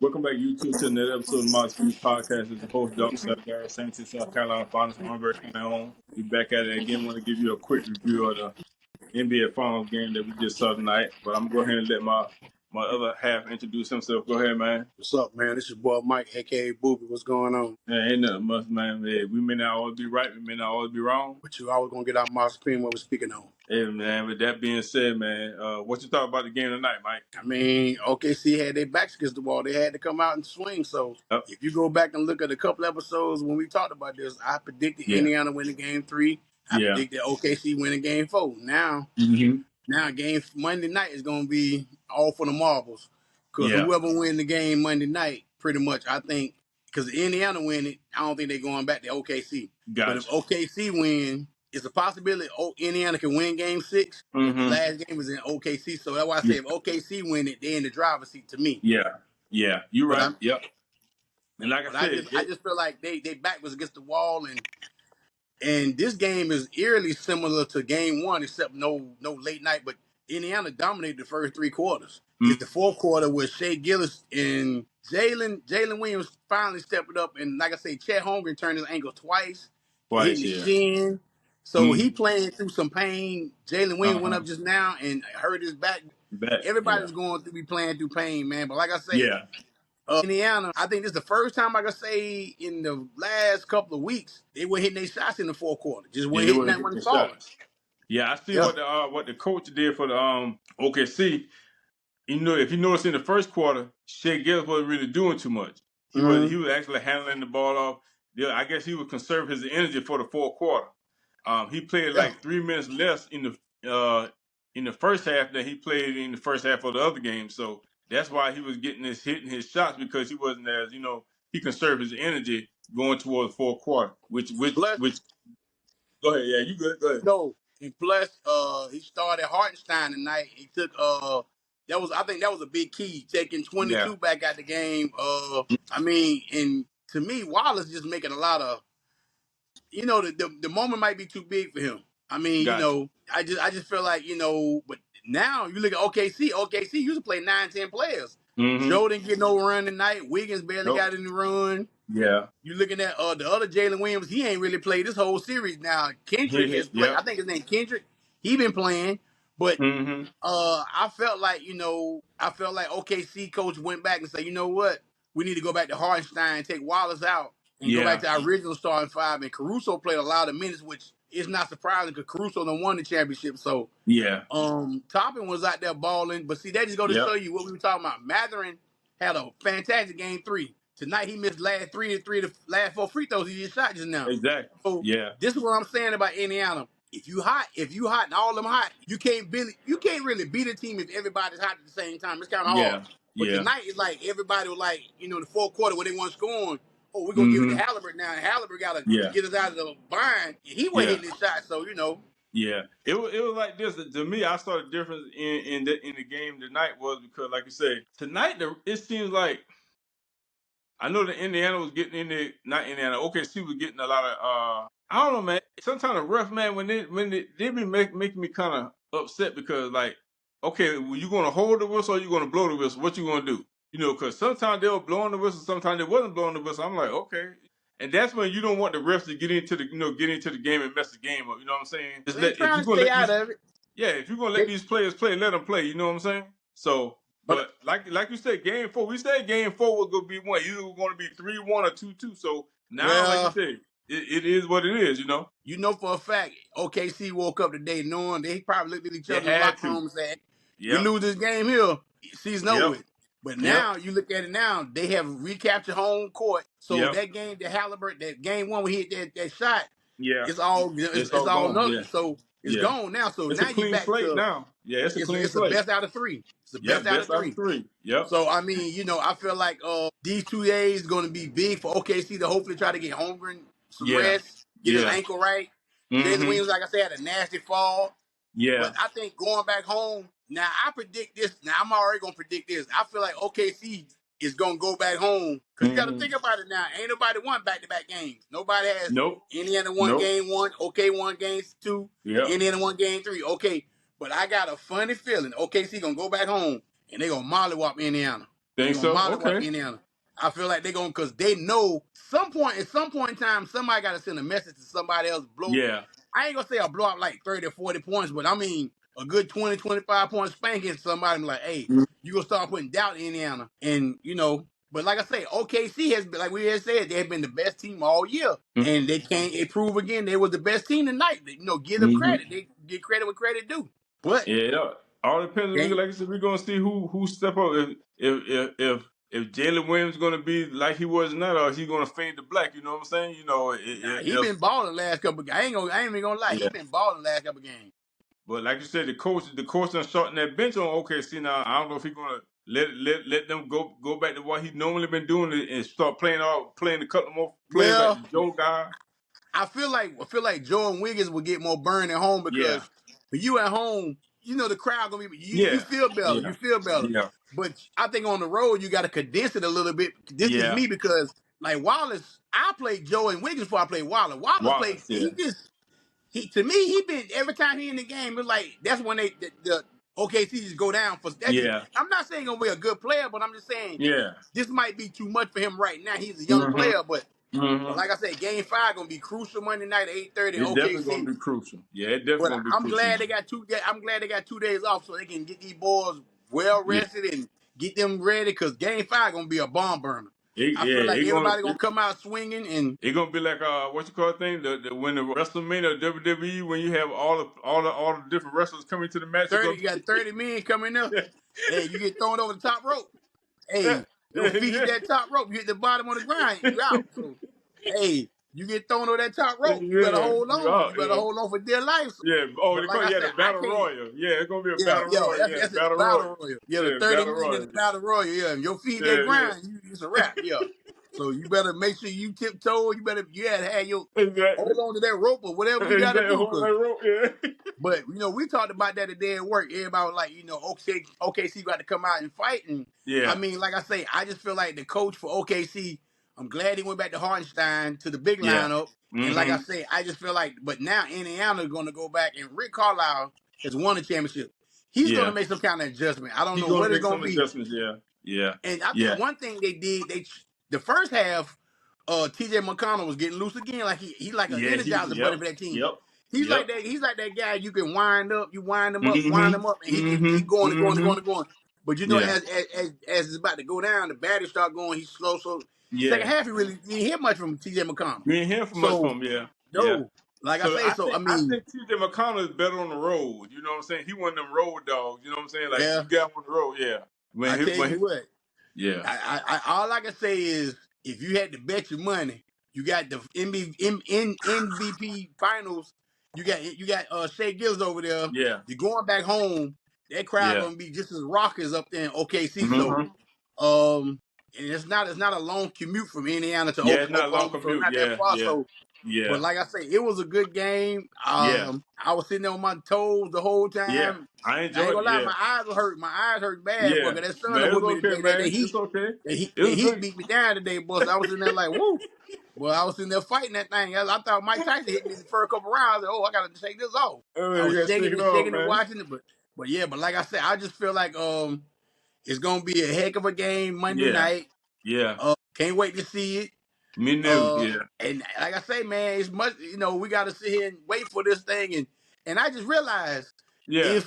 Welcome back, YouTube, to another episode of my Speed Podcast. It's the host, Dr. South Saints in South Carolina Finals. I'm very home. We back at it again. Want to give you a quick review of the NBA Finals game that we just saw tonight. But I'm going to go ahead and let my other half introduce himself. Go ahead, man. What's up, man? This is your boy Mike, aka Booby. What's going on? Man, ain't nothing much, man. We may not always be right. We may not always be wrong. But you always gonna get out my screen what we're speaking on. Hey, man. With that being said, man, what you thought about the game tonight, Mike? I mean, OKC had their backs against the wall. They had to come out and swing. So if you go back and look at a couple episodes when we talked about this, I predicted Indiana winning game 3. I predicted OKC winning game 4. Now game Monday night is gonna be all for the marbles. Because whoever win the game Monday night, pretty much, I think, because Indiana win it, I don't think they're going back to OKC. Gotcha. But if OKC win, it's a possibility Indiana can win game 6. The last game was in OKC, so that's why I say if OKC win it, they're in the driver's seat to me. Yeah, you're right. Yep. And like I said, I just feel like they back was against the wall, and this game is eerily similar to game 1, except no late night. But Indiana dominated the first 3 quarters. It's the fourth quarter where Shea Gillis and Jalen Williams finally stepped it up, and like I say, Chet Holmgren turned his ankle twice hitting his shin. So he playing through some pain. Jalen Williams went up just now and hurt his back. Everybody's going to be playing through pain, man. But like I say, Indiana, I think this is the first time I can say in the last couple of weeks they were hitting their shots in the fourth quarter. Just weren't hitting that one falling. Yeah, I see what the coach did for the OKC. You know, if you notice in the first quarter, Shea Gillis wasn't really doing too much. He was actually handling the ball off. Yeah, I guess he would conserve his energy for the fourth quarter. He played like 3 minutes less in the first half than he played in the first half of the other game. So that's why he was hitting his shots, because he wasn't as, he conserved his energy going towards the fourth quarter. Which go ahead, yeah, you good. Go ahead. No. And plus, he started Hartenstein tonight. He took I think that was a big key, taking 22 back out the game. I mean, and to me, Wallace just making a lot of, the moment might be too big for him. I mean, I just feel like, but now you look at OKC. OKC used to play 9-10 players. Joe didn't get no run tonight. Wiggins barely got any run. Yeah. You're looking at the other Jalen Williams. He ain't really played this whole series. Now Kendrick is playing. I think his name Kendrick. He been playing, but I felt like OKC coach went back and said, you know what, we need to go back to Hartenstein, take Wallace out, and go back to our original starting 5. And Caruso played a lot of minutes, which is not surprising because Caruso done won the championship. So Toppin was out there balling, but see, that just go to show you what we were talking about. Matherin had a fantastic game 3. Tonight he missed last 4 free throws he just shot just now. Exactly. So this is what I'm saying about Indiana. If you hot and all of them hot, you can't really beat a team if everybody's hot at the same time. It's kind of hard. But tonight it's like everybody was like, the fourth quarter when they weren't scoring. Oh, we're gonna give it to Halliburton now. And Halliburton gotta get us out of the bind. And he wasn't hitting his shot, so Yeah, it was like this. To me, I saw the difference in the game tonight was because, like you say, tonight it seems like, I know that Indiana was getting in there, not Indiana, OKC was getting a lot of, I don't know, man. Sometimes a ref, man, when they be making me kind of upset because, like, okay, well, you going to hold the whistle or you going to blow the whistle? What you going to do? Because sometimes they were blowing the whistle, sometimes they wasn't blowing the whistle. I'm like, okay. And that's when you don't want the refs to get into the game and mess the game up. You know what I'm saying? Just if you're going to stay out of it. Yeah, if you're going to let these players play, let them play. You know what I'm saying? So... But like you said, game 4, we said game 4 was going to be one. Either we're going to be 3-1 or 2-2. So now, like you said, it is what it is, You know for a fact, OKC woke up today knowing they probably looked at each other in the locker room and said, we lose this game here, season over with. But now, you look at it now, they have recaptured home court. So that game, the Halliburton, that game 1 when he hit that shot, it's all nothing. So it's gone now. So it's now you're back to now. Yeah, it's a clean slate. It's slate. the best out of 3. It's the best out of 3. Yep. So I mean, I feel like these 2 days is going to be big for OKC to hopefully try to get Holmgren some rest, get his ankle right. Jalen Williams, like I said, had a nasty fall. Yeah. But I think going back home, now I predict this. Now I'm already going to predict this. I feel like OKC is going to go back home. Because you got to think about it now. Ain't nobody won back-to-back games. Nobody has. Indiana won game 1. OK won game 2. Indiana won game 3. Okay. But I got a funny feeling OKC going to go back home and they're going to mollywop Indiana. They're Think gonna so? mollywop Okay. Indiana. I feel like they're gonna because they know at some point in time, somebody gotta send a message to somebody else. Yeah. I ain't gonna say a blow up like 30 or 40 points, but I mean a good 20, 25 point spanking to somebody like, hey, Mm-hmm. you gonna start putting doubt in Indiana. And but like I say, OKC has been, like we had said, they have been the best team all year. And they can't prove again they was the best team tonight. Give them Mm-hmm. credit. They get credit where credit due. But Yeah. All depends. game Like I said, we're gonna see who step up. If Jalen Williams gonna be like he was not, or he gonna fade to black. You know what I'm saying? Nah, he If been balling last couple. I ain't even gonna lie. He yeah. been balling last couple games. But like you said, the coach done shortened that bench on OKC. Now I don't know if he's gonna let them go back to what he normally been doing and start playing a couple more players like Well, the Joe guy. I feel like Jordan Wiggins will get more burned at home Yeah. because when you at home, the crowd gonna be you Yeah. feel better. Yeah. You feel better. Yeah. But I think on the road you gotta condense it a little bit. This is Yeah. me because like Wallace, I played Joe and Wiggins before I played Wallace. Wallace played Wallace. Yeah. he to me he been every time he in the game, it's like that's when the OKC just go down for that. Yeah. I'm not saying he's gonna be a good player, but I'm just saying Yeah. this might be too much for him right now. He's a young Mm-hmm. player, but Mm-hmm. like I said, Game 5 gonna be crucial Monday night at 8:30 It's definitely gonna OKC. be crucial. Yeah, it's definitely But gonna be I'm crucial, glad man. they got I'm glad they got 2 days off so they can get these boys well Yeah. rested and get them ready because Game 5 gonna be a bomb burner. I feel like It's gonna everybody gonna come out swinging and it gonna be like what you call it thing the when the WrestleMania or WWE when you have all the different wrestlers coming to the match. It's 30. gonna You got 30 men coming up. Hey, you get thrown over the top rope. yeah. Hey, your feet hit that top rope. You hit the bottom of the ground. You out. So, hey, you get thrown over that top rope. You better Yeah, hold you on. You out, better yeah. hold on for dear life. So, Yeah. Oh, but they like call I said, the I battle can't. royal. Yeah, it's gonna be a Yeah, battle yeah, royal. Yeah, the that's it. The battle battle royal. royal. Yeah, the Yeah, 30 battle men in royal. the battle royal. Yeah, and your feet Yeah, that yeah. grind, it's a wrap. Yeah. So you better make sure you tiptoe. You had to have your Exactly. hold on to that rope or whatever you got to Exactly. do. Hold that rope. Yeah. But we talked about that today at work. Everybody was like, OKC got to come out and fight. And I Yeah. mean, like I say, I just feel like the coach for OKC, I'm glad he went back to Hartenstein to the big Yeah. lineup. And like I Mm-hmm. say, I just feel like, but now Indiana is going to go back, and Rick Carlisle has won the championship. He's going to Yeah. make some kind of adjustment. I don't He's know gonna what it's make going some to be. adjustments. Yeah. Yeah. And I think Yeah. one thing they did, the first half, TJ McConnell was getting loose again. Like he like an Yeah. energizer Yep. buddy for that team. Yep. He's Yep. like that. He's like that guy you can wind Mm-hmm. him up, and he can Mm-hmm. keep going and going and Mm-hmm. going and going. But Yeah. as it's about to go down, the battery start going. He's slow. So second Yeah. half, you didn't hear much from TJ McConnell. We ain't hear from much So from him. Yeah. Yeah. no, like I So say, so I I mean, think TJ McConnell is better on the road. You know what I'm saying? He one of them road dogs. You know what I'm saying? Like yeah. you got him on the road. Yeah. I tell When you he, what. yeah. All I can say is if you had to bet your money, you got the MVP Finals. You got Shea Gills over there. Yeah. You're going back home. That crowd Yeah. gonna be just as rockers up there in OKC. So Mm-hmm. and it's not a long commute from Indiana to Yeah. It's not a long Oklahoma, so it's commute. not that Yeah. far. Yeah. So, but Yeah. like I say, it was a good game. Yeah. I was sitting there on my toes the whole Yeah. time. I I ain't enjoyed it. gonna lie, Yeah. my eyes were hurt. My eyes hurt bad, boy. Yeah. 'Cause that sun Man, up it's with me okay, today. That man. It's heat. okay. The It was heat good. beat me down today, boy. So I was sitting there like, woo. Well, I was sitting there fighting that thing. I thought Mike Tyson hit me in the first couple rounds. I said, oh, I gotta shake this off. Oh, I you was gotta shake shaking it and off, shaking and man. watching it, but yeah, but like I said, I just feel like it's gonna be a heck of a game Monday Yeah. night. Yeah. Can't wait to see it. Me too. Yeah. And like I say, man, it's much. We got to sit here and wait for this thing. And I just realized Yeah.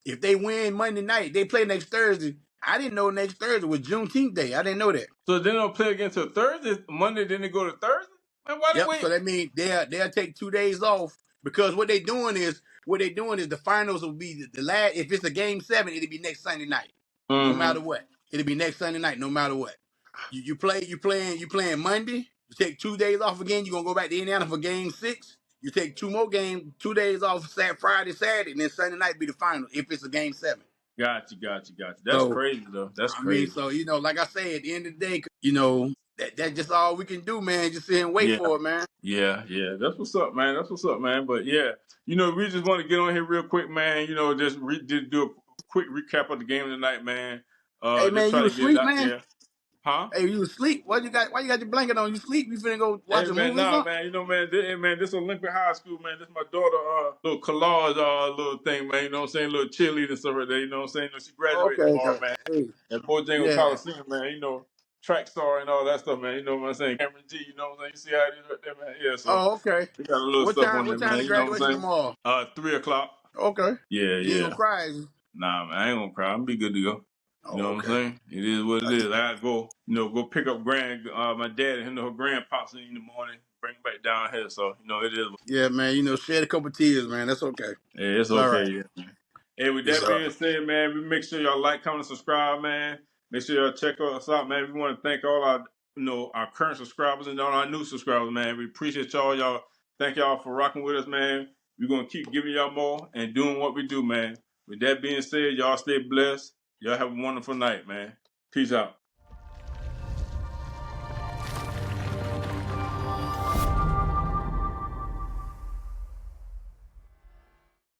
if they win Monday night, they play next Thursday. I didn't know next Thursday was Juneteenth Day. I didn't know that. So then they'll play again till Thursday, Monday, then they go to Thursday? Man, why they Yep. wait? So that means they'll take 2 days off because what they're doing is the finals will be the last. If it's a game 7, it'll be next Sunday night, no Mm-hmm. matter what. It'll be next Sunday night, no matter what. You playing Monday. You take 2 days off again. You're gonna go back to Indiana for game 6. You take 2 days off Friday, Saturday, and then Sunday night be the final if it's a game 7. Gotcha. That's So crazy though. That's I mean, crazy. so like I say, at the end of the day, that's just all we can do, man. Just sit here and wait Yeah. for it, man. Yeah. That's what's up, man. That's what's up, man. But yeah, we just want to get on here real quick, man. Just do a quick recap of the game tonight, man. Hey, Just man, try you to get it asleep, out man? there. Huh? Hey, you asleep? Why you got your blanket on? You sleep? You finna go watch Hey a man, movie or nah something? man, you know man, this Olympic high school man, this my daughter little collage little thing man, you know what I'm saying, little cheerleader and stuff right there, you know what I'm saying. She graduating Okay, tomorrow man, hey, at Bojangles yeah. Coliseum man, you know, track star and all that stuff man, you know what I'm saying. Cameron G, you know what I'm saying. You see how it is right there man, yeah. So Oh, okay. we got a little What stuff time? on What there time man, the you know what graduation I'm saying. tomorrow? 3 o'clock. Okay. Yeah, You ain't yeah. gonna cry, is you? Nah, man, I ain't gonna cry. I'm gonna be good to go. You know Oh, what I'm okay. saying? It is what it is. I gotta go, go pick up my dad and her grand pops in the morning, bring him back down here. So, it is. Yeah, man. Shed a couple tears, man. That's okay. Yeah, it's It's all okay, right. yeah, man. Hey, with It's that all right. being said, man, we make sure y'all like, comment, subscribe, man. Make sure y'all check us out, man. We want to thank all our, our current subscribers and all our new subscribers, man. We appreciate y'all. Thank y'all for rocking with us, man. We're gonna keep giving y'all more and doing what we do, man. With that being said, y'all stay blessed. Y'all have a wonderful night, man. Peace out.